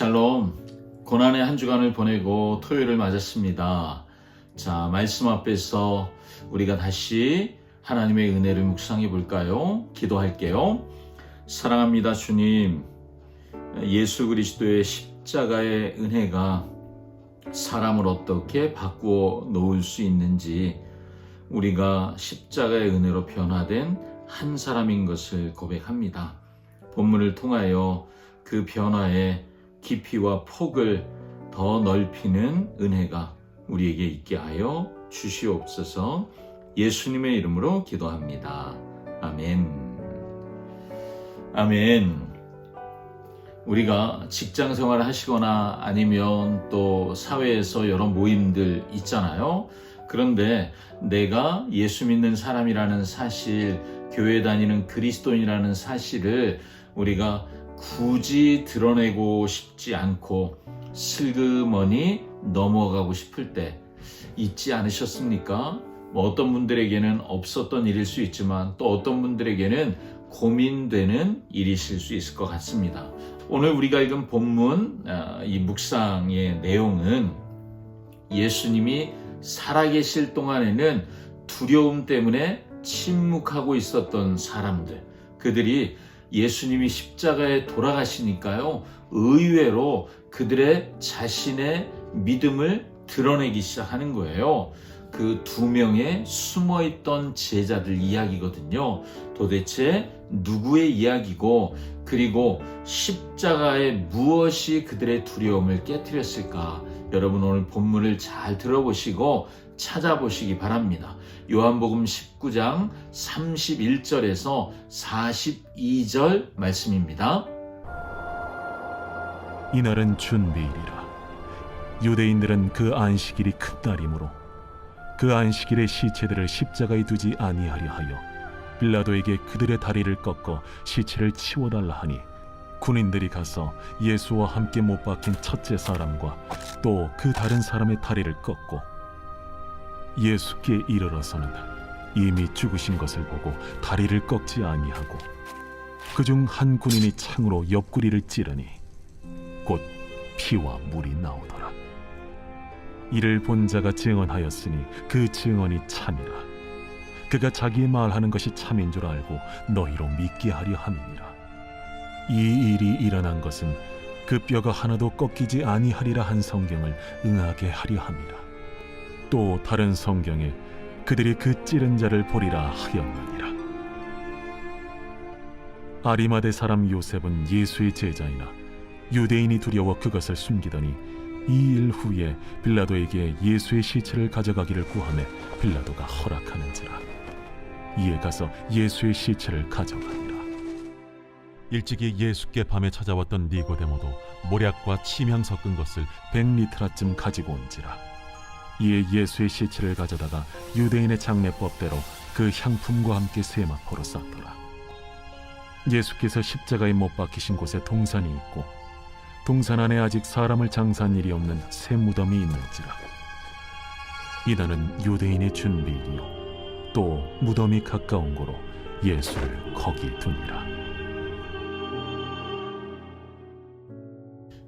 샬롬. 고난의 한 주간을 보내고 토요일을 맞았습니다. 자, 말씀 앞에서 우리가 다시 하나님의 은혜를 묵상해 볼까요? 기도할게요. 사랑합니다, 주님. 예수 그리스도의 십자가의 은혜가 사람을 어떻게 바꾸어 놓을 수 있는지, 우리가 십자가의 은혜로 변화된 한 사람인 것을 고백합니다. 본문을 통하여 그 변화의 깊이와 폭을 더 넓히는 은혜가 우리에게 있게 하여 주시옵소서. 예수님의 이름으로 기도합니다. 아멘. 아멘. 우리가 직장 생활을 하시거나 아니면 또 사회에서 여러 모임들 있잖아요. 그런데 내가 예수 믿는 사람이라는 사실, 교회 다니는 그리스도인이라는 사실을 우리가 굳이 드러내고 싶지 않고 슬그머니 넘어가고 싶을 때 있지 않으셨습니까? 어떤 분들에게는 없었던 일일 수 있지만 또 어떤 분들에게는 고민되는 일이실 수 있을 것 같습니다. 오늘 우리가 읽은 본문, 이 묵상의 내용은 예수님이 살아계실 동안에는 두려움 때문에 침묵하고 있었던 사람들, 그들이 예수님이 십자가에 돌아가시니까요, 의외로 그들의 자신의 믿음을 드러내기 시작하는 거예요. 그 두 명의 숨어있던 제자들 이야기거든요. 도대체 누구의 이야기고, 그리고 십자가에 무엇이 그들의 두려움을 깨뜨렸을까? 여러분 오늘 본문을 잘 들어보시고 찾아보시기 바랍니다. 요한복음 19장 31절에서 42절 말씀입니다. 이날은 준비일이라. 유대인들은 그 안식일이 큰 날이므로 그 안식일에 시체들을 십자가에 두지 아니하려 하여 빌라도에게 그들의 다리를 꺾어 시체를 치워달라 하니, 군인들이 가서 예수와 함께 못 박힌 첫째 사람과 또 그 다른 사람의 다리를 꺾고 예수께 이르러서는 이미 죽으신 것을 보고 다리를 꺾지 아니하고, 그중 한 군인이 창으로 옆구리를 찌르니 곧 피와 물이 나오더라. 이를 본 자가 증언하였으니 그 증언이 참이라. 그가 자기의 말하는 것이 참인 줄 알고 너희로 믿게 하려 함이니라. 이 일이 일어난 것은 그 뼈가 하나도 꺾이지 아니하리라 한 성경을 응하게 하려 함이라. 또 다른 성경에 그들이 그 찌른 자를 보리라 하였느니라. 아리마대 사람 요셉은 예수의 제자이나 유대인이 두려워 그것을 숨기더니 이 일 후에 빌라도에게 예수의 시체를 가져가기를 구하매 빌라도가 허락하는지라. 이에 가서 예수의 시체를 가져가니라. 일찍이 예수께 밤에 찾아왔던 니고데모도 모략과 침향 섞은 것을 100리트라쯤 가지고 온지라. 이에 예수의 시체를 가져다가 유대인의 장례법대로 그 향품과 함께 세마포로 쌌더라. 예수께서 십자가에 못 박히신 곳에 동산이 있고 동산 안에 아직 사람을 장사한 일이 없는 새 무덤이 있는지라. 이날은 유대인의 준비일이요 또 무덤이 가까운 고로 예수를 거기 두니라.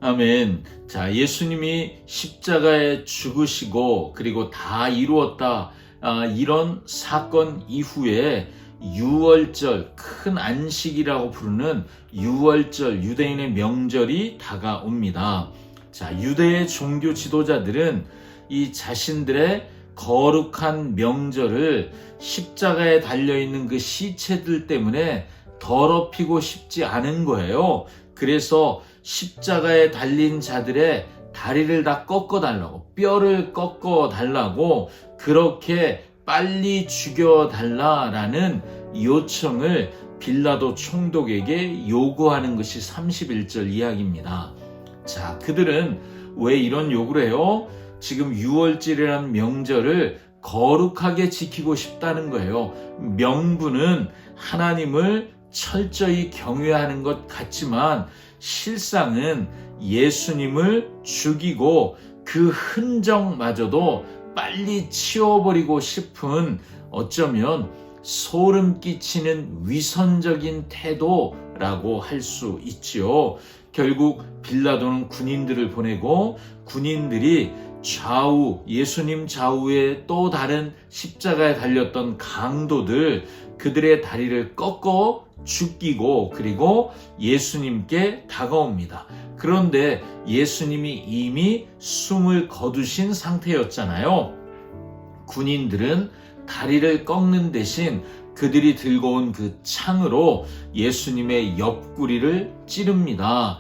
아멘. 자, 예수님이 십자가에 죽으시고 그리고 다 이루었다, 이런 사건 이후에 유월절, 큰 안식이라고 부르는 유월절, 유대인의 명절이 다가옵니다. 자, 유대의 종교 지도자들은 이 자신들의 거룩한 명절을 십자가에 달려있는 그 시체들 때문에 더럽히고 싶지 않은 거예요. 그래서 십자가에 달린 자들의 다리를 다 꺾어달라고, 뼈를 꺾어달라고, 그렇게 빨리 죽여달라라는 요청을 빌라도 총독에게 요구하는 것이 31절 이야기입니다. 자, 그들은 왜 이런 요구를 해요? 지금 유월절이라는 명절을 거룩하게 지키고 싶다는 거예요. 명분은 하나님을 철저히 경외하는 것 같지만 실상은 예수님을 죽이고 그 흔적마저도 빨리 치워버리고 싶은, 어쩌면 소름 끼치는 위선적인 태도라고 할 수 있지요. 결국 빌라도는 군인들을 보내고 군인들이 좌우, 예수님 좌우에 또 다른 십자가에 달렸던 강도들, 그들의 다리를 꺾어 죽이고 그리고 예수님께 다가옵니다. 그런데 예수님이 이미 숨을 거두신 상태였잖아요. 군인들은 다리를 꺾는 대신 그들이 들고 온 그 창으로 예수님의 옆구리를 찌릅니다.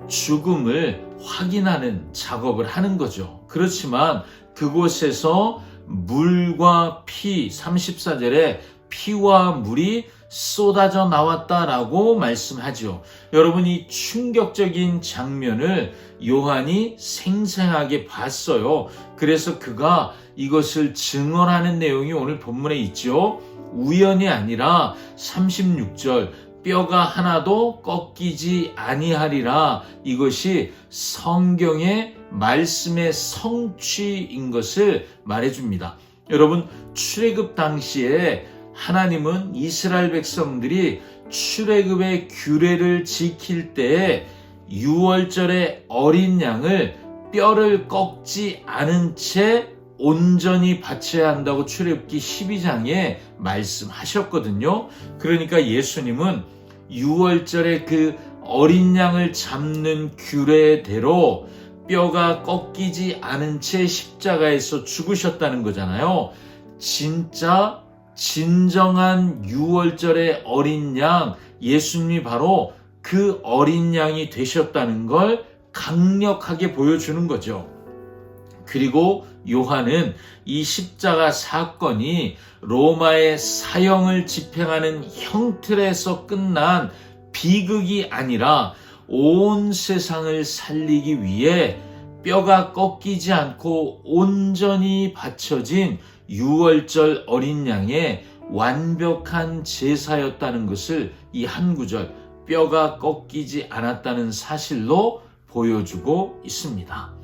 죽음을 확인하는 작업을 하는 거죠. 그렇지만 그곳에서 물과 피, 34절에 피와 물이 쏟아져 나왔다라고 말씀하죠. 여러분, 이 충격적인 장면을 요한이 생생하게 봤어요. 그래서 그가 이것을 증언하는 내용이 오늘 본문에 있죠. 우연이 아니라 36절 뼈가 하나도 꺾이지 아니하리라, 이것이 성경의 말씀의 성취인 것을 말해줍니다. 여러분, 출애굽 당시에 하나님은 이스라엘 백성들이 출애굽의 규례를 지킬 때에 유월절에 어린 양을 뼈를 꺾지 않은 채 온전히 바쳐야 한다고 출애굽기 12장에 말씀하셨거든요. 그러니까 예수님은 유월절에 그 어린 양을 잡는 규례대로 뼈가 꺾이지 않은 채 십자가에서 죽으셨다는 거잖아요. 진정한 유월절의 어린 양, 예수님이 바로 그 어린 양이 되셨다는 걸 강력하게 보여주는 거죠. 그리고 요한은 이 십자가 사건이 로마의 사형을 집행하는 형틀에서 끝난 비극이 아니라 온 세상을 살리기 위해 뼈가 꺾이지 않고 온전히 바쳐진 유월절 어린 양의 완벽한 제사였다는 것을 이 한 구절, 뼈가 꺾이지 않았다는 사실로 보여주고 있습니다.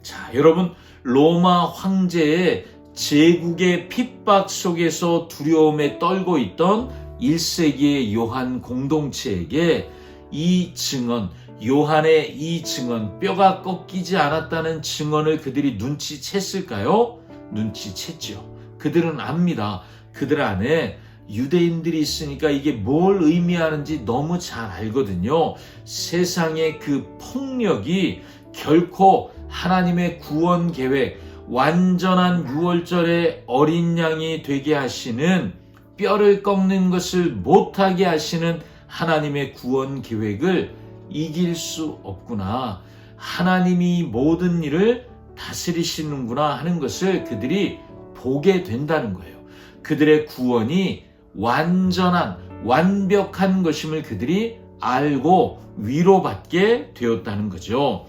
자, 여러분, 로마 황제의 제국의 핍박 속에서 두려움에 떨고 있던 1세기의 요한 공동체에게 이 증언, 요한의 이 증언, 뼈가 꺾이지 않았다는 증언을 그들이 눈치챘을까요? 눈치챘죠. 그들은 압니다. 그들 안에 유대인들이 있으니까 이게 뭘 의미하는지 너무 잘 알거든요. 세상의 그 폭력이 결코 하나님의 구원 계획, 완전한 유월절의 어린 양이 되게 하시는, 뼈를 꺾는 것을 못하게 하시는 하나님의 구원 계획을 이길 수 없구나, 하나님이 모든 일을 다스리시는구나 하는 것을 그들이 보게 된다는 거예요. 그들의 구원이 완전한, 완벽한 것임을 그들이 알고 위로받게 되었다는 거죠.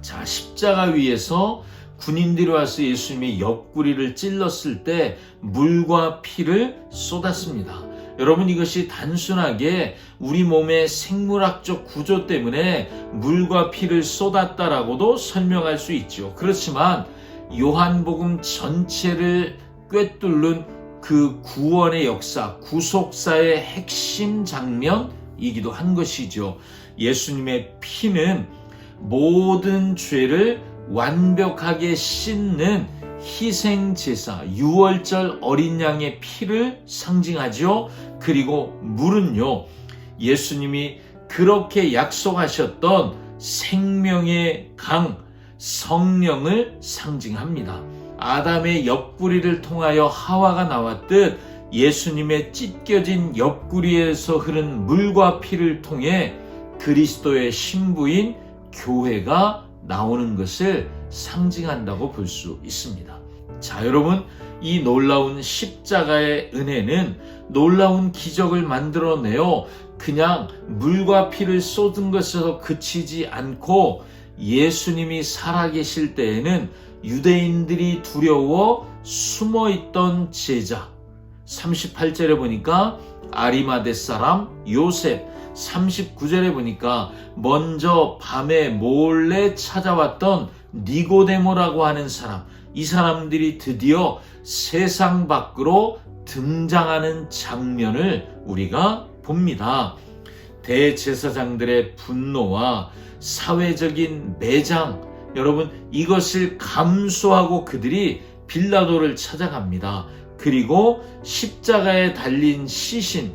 자, 십자가 위에서 군인들이 와서 예수님의 옆구리를 찔렀을 때 물과 피를 쏟았습니다. 여러분, 이것이 단순하게 우리 몸의 생물학적 구조 때문에 물과 피를 쏟았다라고도 설명할 수 있죠. 그렇지만 요한복음 전체를 꿰뚫는 그 구원의 역사, 구속사의 핵심 장면이기도 한 것이죠. 예수님의 피는 모든 죄를 완벽하게 씻는 희생제사, 유월절 어린 양의 피를 상징하죠. 그리고 물은요, 예수님이 그렇게 약속하셨던 생명의 강, 성령을 상징합니다. 아담의 옆구리를 통하여 하와가 나왔듯 예수님의 찢겨진 옆구리에서 흐른 물과 피를 통해 그리스도의 신부인 교회가 나오는 것을 상징한다고 볼 수 있습니다. 자, 여러분, 이 놀라운 십자가의 은혜는 놀라운 기적을 만들어내요. 그냥 물과 피를 쏟은 것에서 그치지 않고 예수님이 살아계실 때에는 유대인들이 두려워 숨어있던 제자, 38절에 보니까 아리마대 사람 요셉, 39절에 보니까 먼저 밤에 몰래 찾아왔던 니고데모라고 하는 사람, 이 사람들이 드디어 세상 밖으로 등장하는 장면을 우리가 봅니다. 대제사장들의 분노와 사회적인 매장, 여러분 이것을 감수하고 그들이 빌라도를 찾아갑니다. 그리고 십자가에 달린 시신,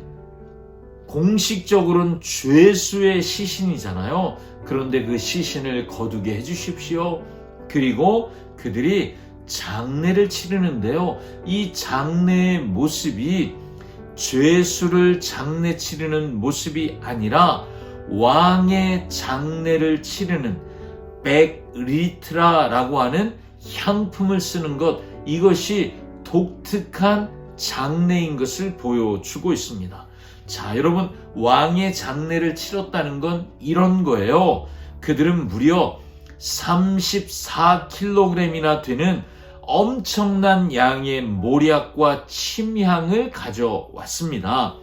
공식적으로는 죄수의 시신이잖아요. 그런데 그 시신을 거두게 해주십시오. 그리고 그들이 장례를 치르는데요. 이 장례의 모습이 죄수를 장례 치르는 모습이 아니라 왕의 장례를 치르는 백리트라라고 하는 향품을 쓰는 것, 이것이 독특한 장례인 것을 보여주고 있습니다. 자, 여러분, 왕의 장례를 치렀다는 건 이런 거예요. 그들은 무려 34kg이나 되는 엄청난 양의 모략과 침향을 가져왔습니다.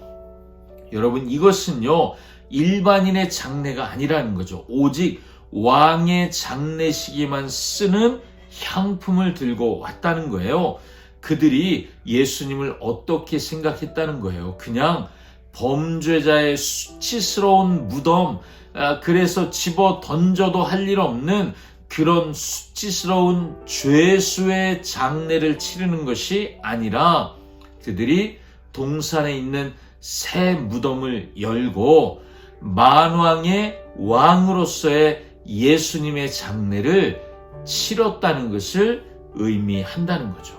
여러분, 이것은요, 일반인의 장례가 아니라는 거죠. 오직 왕의 장례식에만 쓰는 향품을 들고 왔다는 거예요. 그들이 예수님을 어떻게 생각했다는 거예요. 그냥 범죄자의 수치스러운 무덤, 그래서 집어 던져도 할 일 없는 그런 수치스러운 죄수의 장례를 치르는 것이 아니라 그들이 동산에 있는 새 무덤을 열고 만왕의 왕으로서의 예수님의 장례를 치렀다는 것을 의미한다는 거죠.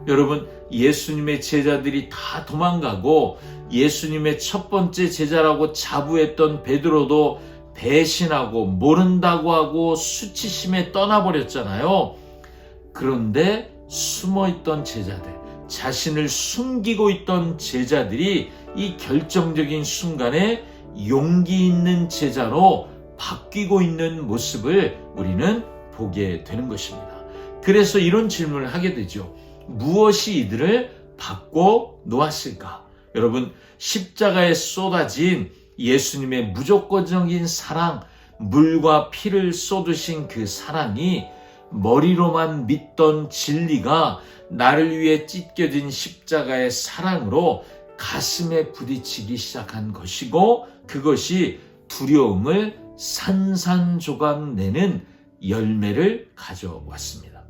여러분, 예수님의 제자들이 다 도망가고 예수님의 첫 번째 제자라고 자부했던 베드로도 배신하고 모른다고 하고 수치심에 떠나버렸잖아요. 그런데 숨어있던 제자들, 자신을 숨기고 있던 제자들이 이 결정적인 순간에 용기 있는 제자로 바뀌고 있는 모습을 우리는 보게 되는 것입니다. 그래서 이런 질문을 하게 되죠. 무엇이 이들을 바꿔 놓았을까? 여러분, 십자가에 쏟아진 예수님의 무조건적인 사랑, 물과 피를 쏟으신 그 사랑이 머리로만 믿던 진리가 나를 위해 찢겨진 십자가의 사랑으로 가슴에 부딪히기 시작한 것이고, 그것이 두려움을 산산조각 내는 열매를 가져왔습니다.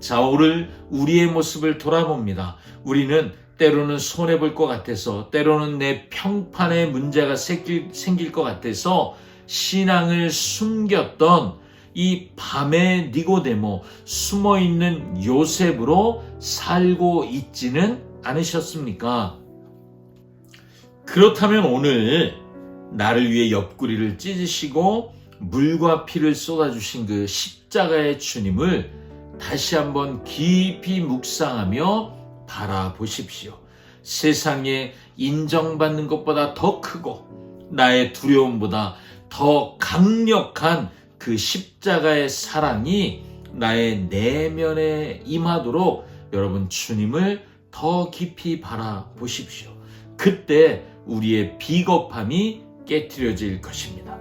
자, 오늘 우리의 모습을 돌아봅니다. 우리는 때로는 손해볼 것 같아서, 때로는 내 평판에 문제가 생길 것 같아서 신앙을 숨겼던 이 밤의 니고데모, 숨어있는 요셉으로 살고 있지는 않으셨습니까? 그렇다면 오늘 나를 위해 옆구리를 찢으시고 물과 피를 쏟아주신 그 십자가의 주님을 다시 한번 깊이 묵상하며 바라보십시오. 세상에 인정받는 것보다 더 크고 나의 두려움보다 더 강력한 그 십자가의 사랑이 나의 내면에 임하도록 여러분 주님을 더 깊이 바라보십시오. 그때 우리의 비겁함이 깨트려질 것입니다.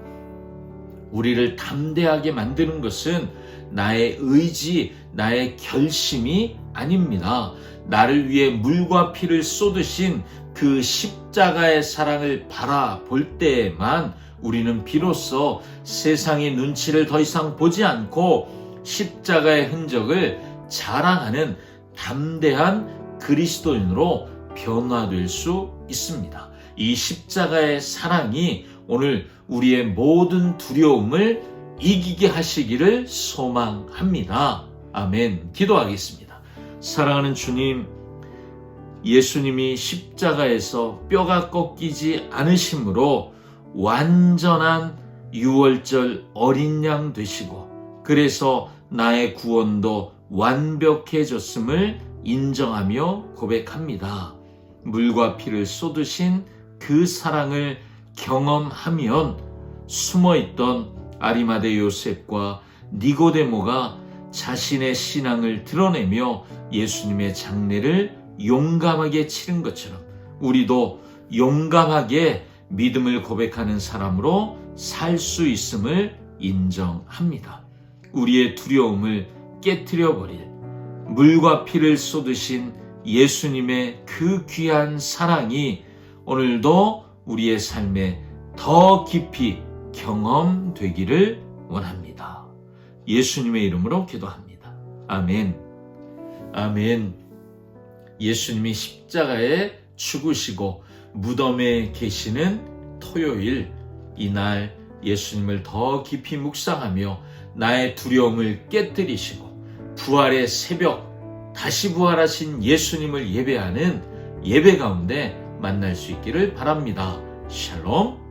우리를 담대하게 만드는 것은 나의 의지, 나의 결심이 아닙니다. 나를 위해 물과 피를 쏟으신 그 십자가의 사랑을 바라볼 때에만 우리는 비로소 세상의 눈치를 더 이상 보지 않고 십자가의 흔적을 자랑하는 담대한 그리스도인으로 변화될 수 있습니다. 이 십자가의 사랑이 오늘 우리의 모든 두려움을 이기게 하시기를 소망합니다. 아멘. 기도하겠습니다. 사랑하는 주님, 예수님이 십자가에서 뼈가 꺾이지 않으심으로 완전한 유월절 어린 양 되시고, 그래서 나의 구원도 완벽해졌음을 인정하며 고백합니다. 물과 피를 쏟으신 그 사랑을 경험하면 숨어있던 아리마대 요셉과 니고데모가 자신의 신앙을 드러내며 예수님의 장례를 용감하게 치른 것처럼 우리도 용감하게 믿음을 고백하는 사람으로 살 수 있음을 인정합니다. 우리의 두려움을 깨트려버릴 물과 피를 쏟으신 예수님의 그 귀한 사랑이 오늘도 우리의 삶에 더 깊이 경험되기를 원합니다. 예수님의 이름으로 기도합니다. 아멘. 아멘. 예수님이 십자가에 죽으시고 무덤에 계시는 토요일, 이날 예수님을 더 깊이 묵상하며 나의 두려움을 깨뜨리시고 부활의 새벽, 다시 부활하신 예수님을 예배하는 예배 가운데 만날 수 있기를 바랍니다. 샬롬.